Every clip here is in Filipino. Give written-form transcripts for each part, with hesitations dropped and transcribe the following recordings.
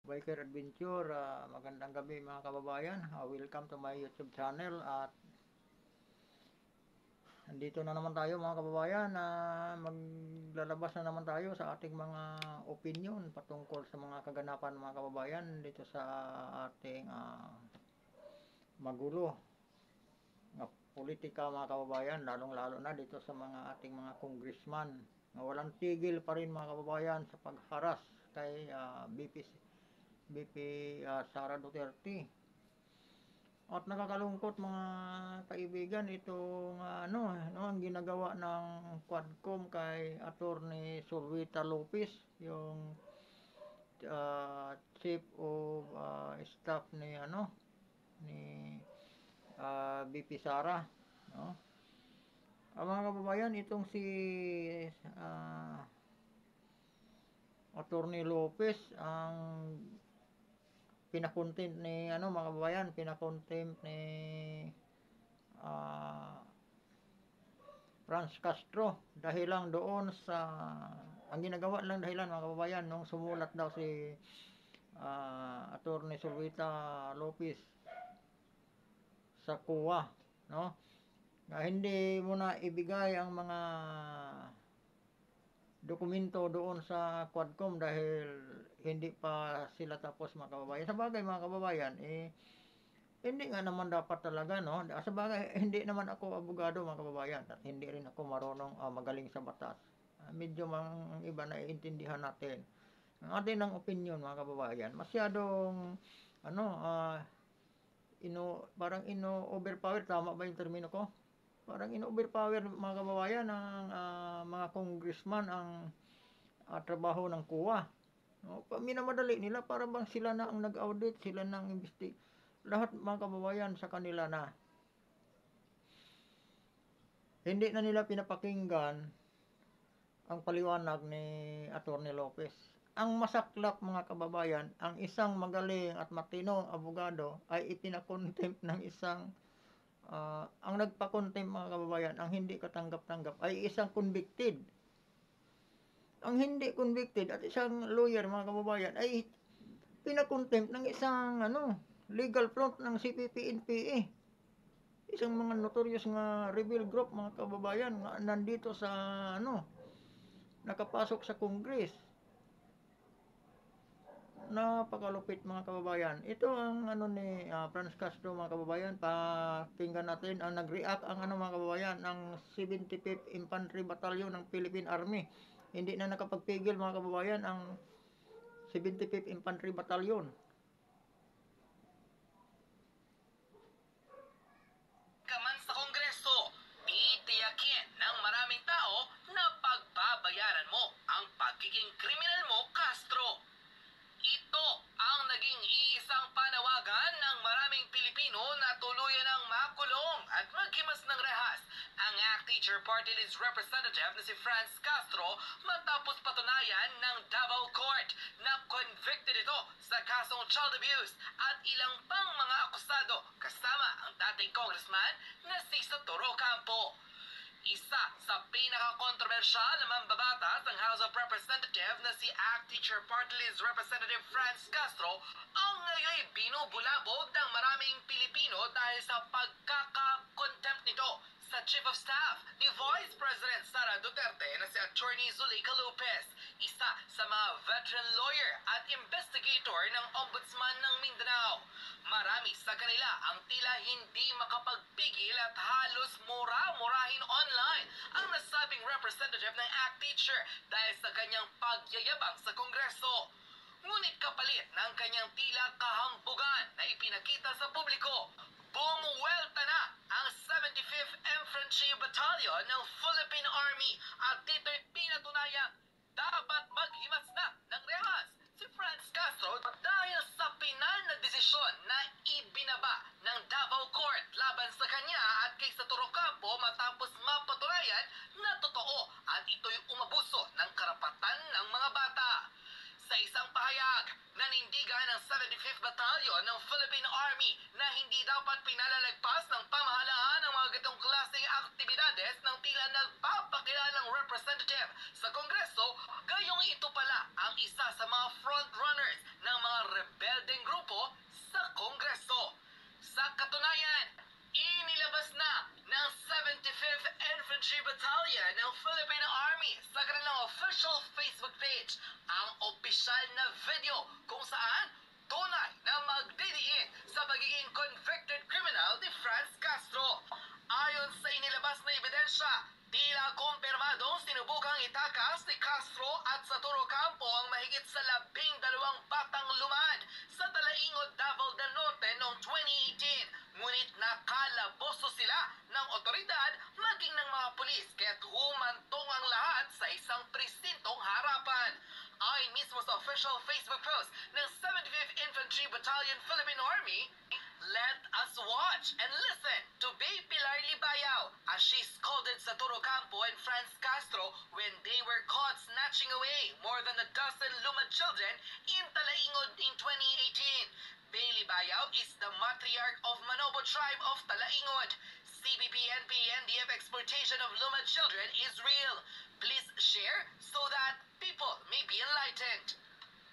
Biker Adventure, magandang gabi mga kababayan. Welcome to my YouTube channel at andito na naman tayo mga kababayan. Maglalabas na naman tayo sa ating mga opinion patungkol sa mga kaganapan mga kababayan dito sa ating magulo na politika mga kababayan, lalong-lalo na dito sa mga ating mga congressman na walang tigil pa rin mga kababayan sa pagharas kay BP Sara Duterte. At nakakalungkot mga kaibigan itong ang ginagawa ng Quadcom kay Attorney Solvita Lopez, yung Chief of Staff ni BP Sara, no? Mga kababayan, itong si uh, Attorney Lopez ang pinakontempt ni mga kababayan, pinakontempt ni uh, Franz Castro dahil lang doon sa ang ginagawa lang dahilan mga kababayan nung sumulat daw si Attorney Solvita Lopez sa COA, no, na hindi mo na ibigay ang mga dokumento doon sa Quadcom dahil hindi pa sila tapos mga kababayan. Sa bagay mga kababayan, hindi nga naman dapat talaga, no? Sa bagay, hindi naman ako abogado mga kababayan at hindi rin ako marunong magaling sa batas. Medyo ang iba na iintindihan natin. Ang atin ng opinion mga kababayan, masyadong parang overpower, tama ba yung termino ko? Parang overpower mga kababayan ng mga congressman ang trabaho ng COA. No? Minamadali nila para bang sila na ang nag-audit, sila na ang lahat mga kababayan sa kanila na. Hindi na nila pinapakinggan ang paliwanag ni Attorney Lopez. Ang masaklap mga kababayan, ang isang magaling at matinong abogado ay ipinakontempt ng isang ang nagpa-contempt mga kababayan, ang hindi katanggap-tanggap ay isang convicted. Ang hindi convicted at isang lawyer mga kababayan ay pinakontempt ng isang legal front ng CPP-NPA. Isang mga notorious nga rebel group mga kababayan nga nandito sa nakapasok sa Congress. Napakalupit mga kababayan. Ito ang ni Franz Castro mga kababayan. Pakinggan natin ang nag-react ang mga kababayan ng 75th Infantry Battalion ng Philippine Army. Hindi na nakapagpigil mga kababayan ang 75th Infantry Battalion. Kaman sa Kongreso, titiyakin ng maraming tao na pagbabayaran mo ang pagiging kriminal mo, Castro. Ito ang naging iisang panawagan ng maraming Pilipino na tuluyan ng makulong at maghimas ng rehas ang ACT Teacher Party List Representative na si Franz Castro matapos patunayan ng Davao Court na convicted ito sa kasong child abuse at ilang pang mga akusado kasama ang dating congressman na si Sotoro Campo. Isa sa pinaka-kontrobersyal na mambabatas ng House of Representatives na si ACT Teacher Party List Representative Franz Castro ang ngayon binubulabog ng maraming Pilipino dahil sa pagkaka-contempt nito sa Chief of Staff ni Vice President Sara Duterte na si Attorney Zuleika Lopez, isa sa mga veteran lawyer at investigator ng Ombudsman ng Mindanao. Marami sa kanila ang tila hindi makapagpigil at halos mura-murahin online ang nasabing representative ng ACT Teacher dahil sa kanyang pagyayabang sa Kongreso. Ngunit kapalit ng kanyang tila kahambugan na ipinakita sa publiko, bumuwelta na ang 75th Infantry Battalion ng Philippine Army at dito'y pinatunayang dapat maghimas na ng rehas si Franz Castro dahil sa pinal na desisyon na ibinaba ng Davao Court laban sa kanya at kay Sotoro Campo matapos mapatunayan na totoo at ito'y umabuso ng karapatan ng mga bata. Sa isang pahayag, nanindigan ng 75th Battalion ng Philippine Army na hindi dapat pinalalagpas ng pamahalaan ang mga ganitong klaseng aktibidades ng tila nagpapakilalang representative sa Kongreso, gayong ito pala ang isa sa mga frontrunners ng mga dalawang batang lumad sa Talaingod, Davao del Norte noong 2018. Ngunit nakalaboso sila ng otoridad maging ng mga pulis kaya't humantong ang lahat sa isang presintong harapan. Ayon mismo sa official Facebook post ng 75th Infantry Battalion Philippine Army, let us watch and listen to Bay Pilar Libayao as she scolded Saturo Campo and Franz Castro when they were caught snatching away more than a dozen lumad children in Talaingod in 2018. Bay Libayao is the matriarch of Manobo tribe of Talaingod. CBP-NP NDF exploitation of lumad children is real. Please share so that people may be enlightened.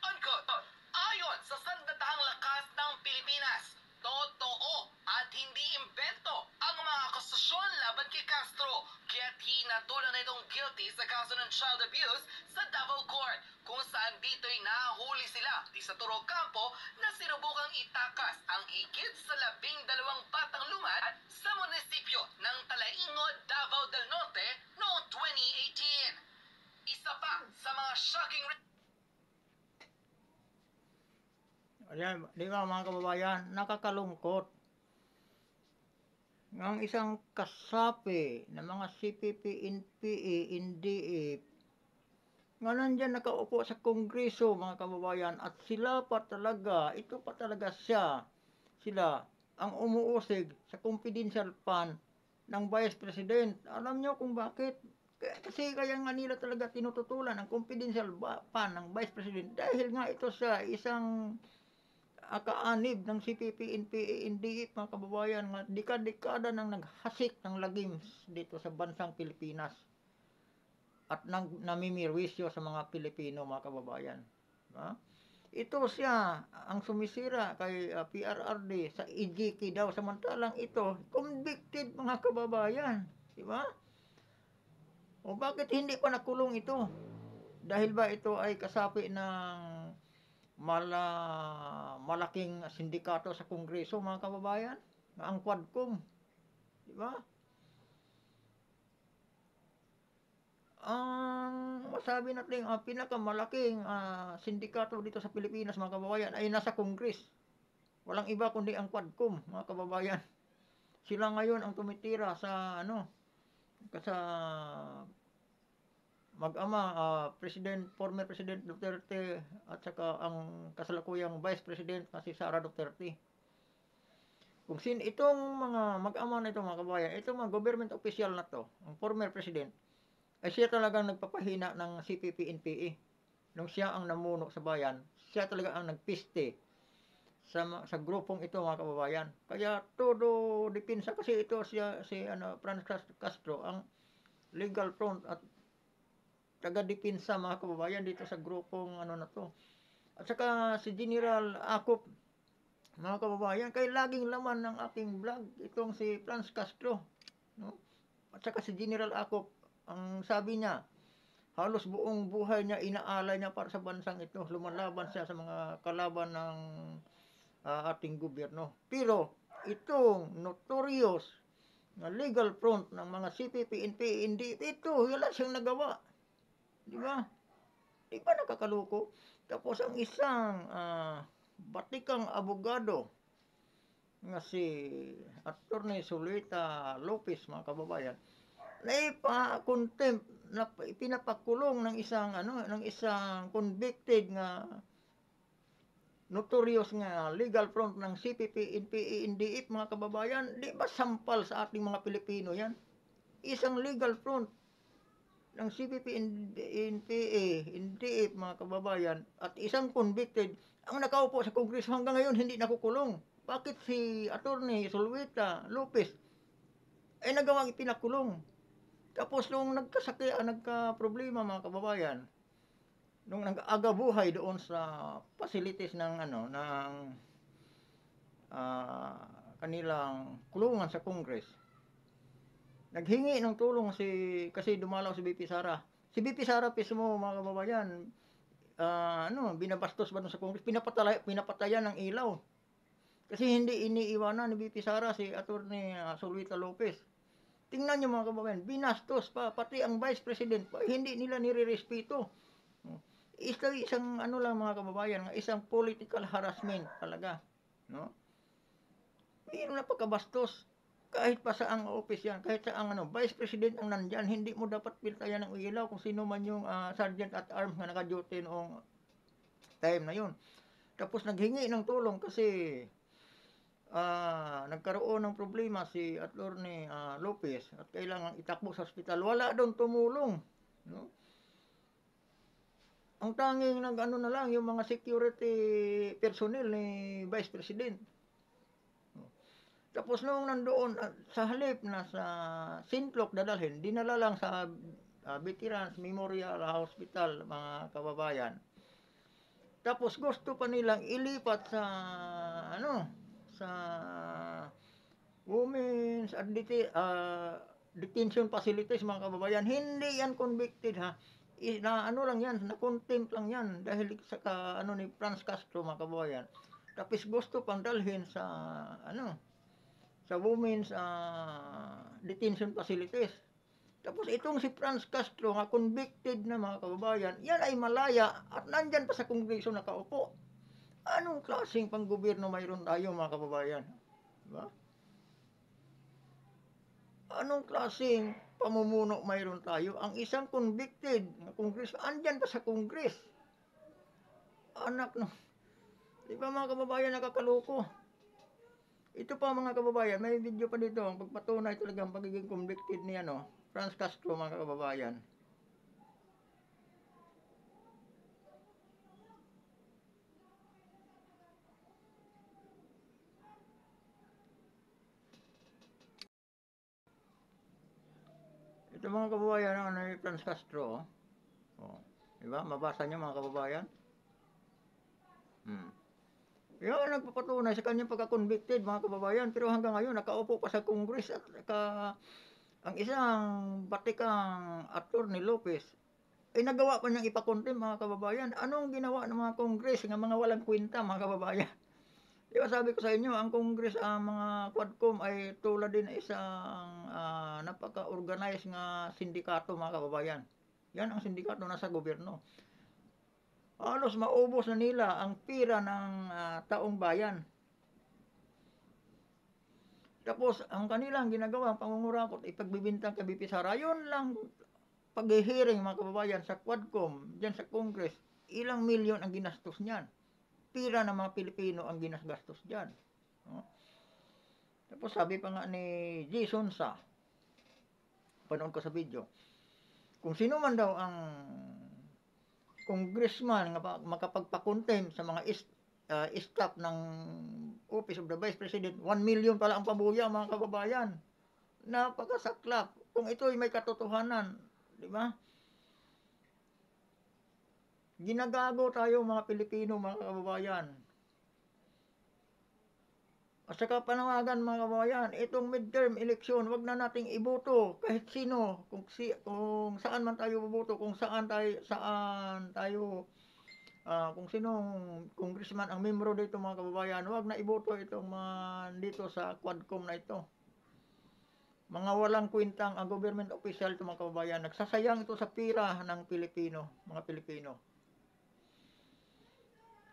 Unquote. Ayon sa sandatahang lakas ng Pilipinas, totoo at hindi imbento ang mga akusasyon laban kay Castro, kaya't hinatulan na itong guilty sa kaso ng child abuse sa Davao Court, kung saan dito'y nahuli sila ni Saturo Campo na sinubukang itakas ang higit sa 12 batang lumad sa munisipyo ng Talaingod, Davao del Norte noong 2018. Isa pa sa mga shocking Ayan, di ba mga kababayan, nakakalungkot. Ang isang kasapi ng mga CPP, NPA, NDF, nga nandyan nakaupo sa Kongreso mga kababayan, at sila pa talaga, ito pa talaga sila ang umuusig sa confidential fund ng Vice President. Alam nyo kung bakit? Kasi kaya nga nila talaga tinututulan ang confidential fund ng Vice President dahil nga ito sa isang kaanib ng CPP, NPA, NDF mga kababayan, nga dekada nang naghasik ng lagim dito sa bansang Pilipinas at namimirwisyo sa mga Pilipino mga kababayan. Ito siya ang sumisira kay PRRD sa EJK daw, samantalang ito convicted mga kababayan, di ba? O bakit hindi pa nakulong ito? Dahil ba ito ay kasapi ng malaking sindikato sa Kongreso mga kababayan, ang Quadcom, di ba? Ang masabi natin ang pinakamalaking sindikato dito sa Pilipinas mga kababayan ay nasa Congress. Walang iba kundi ang Quadcom mga kababayan. Sila ngayon ang tumitira sa sa mag-ama, former President Duterte at saka ang kasalukuyang Vice President na si Sara Duterte. Kung itong mga mag-ama na ito mga kabayan, itong mga government official na to, ang former President, ay siya talagang nagpapahina ng CPP-NPA. Nung siya ang namuno sa bayan, siya talaga ang nagpiste sa grupong ito mga kababayan. Kaya todo depensa kasi ito si Franz Castro ang legal front at taga-depensa mga kababayan dito sa grupong na to. At saka si General Acop mga kababayan, kay laging laman ng aking vlog itong si Franz Castro, no? At saka si General Acop, ang sabi niya, halos buong buhay niya inaalay niya para sa bansang ito. Lumalaban siya sa mga kalaban ng ating gobyerno. Pero itong notorious na legal front ng mga CPP, NPA, ito, wala siyang nagawa. Di ba? Di ba nakakaloko? Tapos ang isang batikang abogado nga si Attorney Solita Lopez mga kababayan, na ipa-contempt na pinapakulong ng isang convicted nga notorious nga legal front ng CPP, NPA, NDF mga kababayan. Di ba sampal sa ating mga Pilipino yan? Isang legal front ng CPP, NPA, NDF mga kababayan at isang convicted ang nakaupo sa Kongreso hanggang ngayon hindi nakukulong. Bakit si Attorney Solita Lopez ay nagawang ipinakulong? Tapos nung nagka-problema mga kababayan, nung nag-aga buhay doon sa facilities ng kanilang kulungan sa Congress, naghingi ng tulong kasi dumalaw si BP Sara. Si BP Sara mismo mga kababayan, binabastos ba sa Congress, pinapatayan ng ilaw. Kasi hindi iniiwanan ni BP Sara si Attorney Solita Lopez. Tingnan niyo mga kababayan, binastos pa, pati ang Vice President pa, hindi nila nirerespeto. isang ano lang mga kababayan, nga isang political harassment talaga, no? Pero napakabastos. Kahit pa saang office yan, kahit saang ano, Vice President ang nandyan, hindi mo dapat piltayan ng ilaw kung sino man yung Sergeant at Arms na naka-duty noong time na yun. Tapos naghingi ng tulong kasi nagkaroon ng problema si Attorney Lopez at kailangan itakbo sa ospital. Wala doon tumulong, no? Ang tanging nag-ano na lang yung mga security personnel ni Vice President. Tapos nung nandoon sa halip na sa Sinloc dadalhin, dinala lang sa Veterans Memorial Hospital mga kababayan. Tapos gusto pa nilang ilipat sa ano sa women's detention facilities mga kababayan. Hindi yan convicted ha. Na ano lang yan, na contempt lang yan dahil sa ano ni Franz Castro mga kababayan. Tapos gusto pang dalhin sa ano sa women's detention facilities. Tapos itong si Franz Castro nga convicted na mga kababayan, yan ay malaya at nandyan pa sa kongreso nakaupo. Anong klaseng panggobyerno mayroon tayo mga kababayan? Diba? Anong klaseng pamumuno mayroon tayo? Ang isang convicted na kongreso, andyan pa sa kongres. Anak no. Di ba mga kababayan nakakaloko? Ito pa mga kababayan, may video pa dito ang pagpatunay talagang pagiging convicted ni Franz Castro mga kababayan. Ito mga kababayan ni Franz Castro. Oh. Diba? Mabasa niyo mga kababayan? Yan nagpapatunay sa kanyang pagka-convicted mga kababayan, pero hanggang ngayon nakaupo pa sa Congress at ang isang batikang Attorney Lopez ay nagawa pa niyang ipakontempt mga kababayan. Anong ginawa ng mga Congress ng mga walang kwenta mga kababayan? Di ba sabi ko sa inyo, ang Congress, ang mga Quadcom ay tulad din isang napaka-organized nga sindikato mga kababayan. Yan ang sindikato nasa gobyerno. Halos maubos na nila ang pira ng taong bayan. Tapos ang kanilang ginagawa pangungurakot ipagbibintang kay BP Sara. Yun lang pag-hearing mga kababayan sa Quadcom, diyan sa Congress, ilang milyon ang ginastos niyan. Pira ng mga Pilipino ang ginasgastos diyan. No? Tapos sabi pa nga ni Jason Sa, panood ko sa video, kung sino man daw ang congressman nga makapagpakontempt sa mga staff ng Office of the Vice President, 1 million pala ang pabuya mga kababayan. Napakasaklap. Kung ito ay may katotohanan, di ba? Ginagago tayo mga Pilipino mga kababayan. At saka panawagan mga kababayan, itong midterm election, wag na nating iboto kahit sino, kung saan man tayo boboto, kung saan tayo kung sinong congressman ang membro dito mga kababayan, wag na iboto itong dito sa Quadcom na ito. Mga walang kwentang government official ito mga kababayan. Nagsasayang ito sa pira ng Pilipino, mga Pilipino.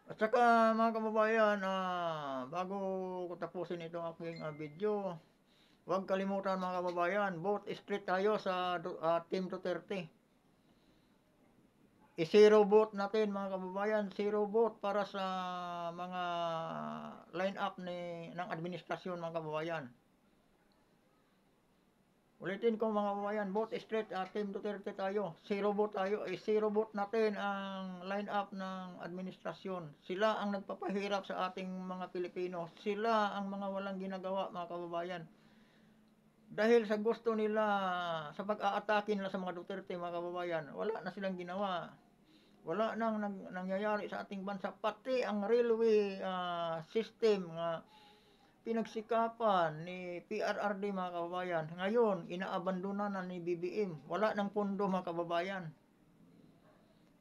At saka mga kababayan, bago ko tapusin itong aking video, huwag kalimutan mga kababayan, vote straight tayo sa Team Duterte. I-zero vote natin mga kababayan, zero vote para sa mga line-up ng administrasyon mga kababayan. Ulitin ko mga kababayan, vote straight Team Duterte tayo. Zero vote tayo. Zero vote natin ang line-up ng administrasyon. Sila ang nagpapahirap sa ating mga Pilipino. Sila ang mga walang ginagawa mga kababayan. Dahil sa gusto nila, sa pag-aatake nila sa mga Duterte mga kababayan, wala na silang ginawa. Wala nang nangyayari sa ating bansa. Pati ang railway system nga pinagsikapan ni PRRD mga kababayan. Ngayon, inaabandona na ni BBM. Wala ng pondo mga kababayan.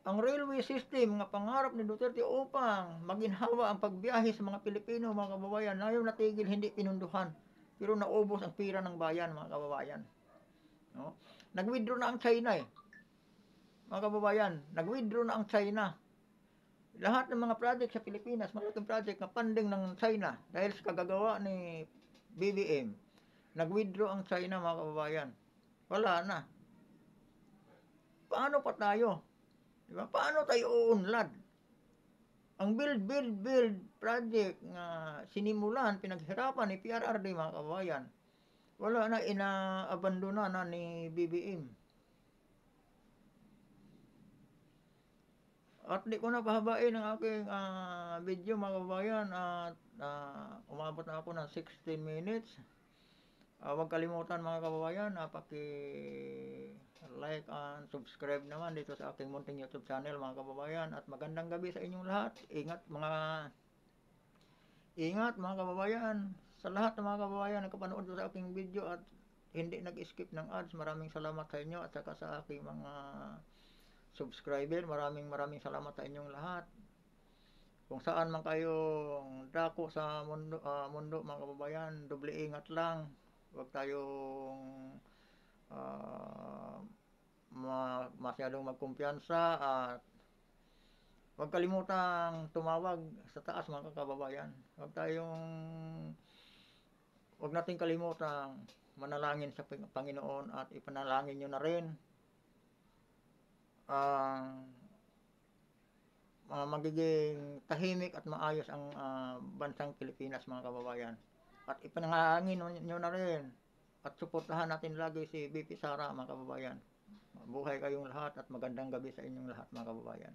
Ang railway system nga pangarap ni Duterte upang maginhawa ang pagbiyahe sa mga Pilipino mga kababayan, ngayon natigil, hindi pinunduhan. Pero naubos ang pira ng bayan mga kababayan. No? Nag-withdraw na ang China eh. mga kababayan, nag-withdraw na ang China. Lahat ng mga project sa Pilipinas, malaking project na funding ng China dahil sa kagagawa ni BBM, nag-withdraw ang China mga kababayan. Wala na. Paano pa tayo? Di ba? Paano tayo uunlad? Ang build project nga sinimulan, pinaghirapan ni PRRD mga kababayan, wala na, inaabandona na ni BBM. At di ko na pahabain ang aking video mga kababayan at umabot na ako ng 16 minutes. Huwag kalimutan mga kababayan na paki-like and subscribe naman dito sa aking munting YouTube channel mga kababayan. At magandang gabi sa inyong lahat. Ingat mga kababayan. Sa lahat ng mga kababayan na kapanood sa aking video at hindi nag-skip ng ads, maraming salamat sa inyo at saka sa aking mga subscriber. Maraming salamat sa inyong lahat. Kung saan man kayong dako sa mundo mga kababayan, doble ingat lang. Huwag tayong masyadong magkumpiyansa at huwag kalimutang tumawag sa taas mga kababayan. Huwag nating kalimutang manalangin sa Panginoon at ipanalangin nyo na rin magiging tahimik at maayos ang bansang Pilipinas mga kababayan. At ipanalangin nyo na rin at suportahan natin lagi si BP Sara mga kababayan. Mabuhay kayong lahat at magandang gabi sa inyong lahat mga kababayan.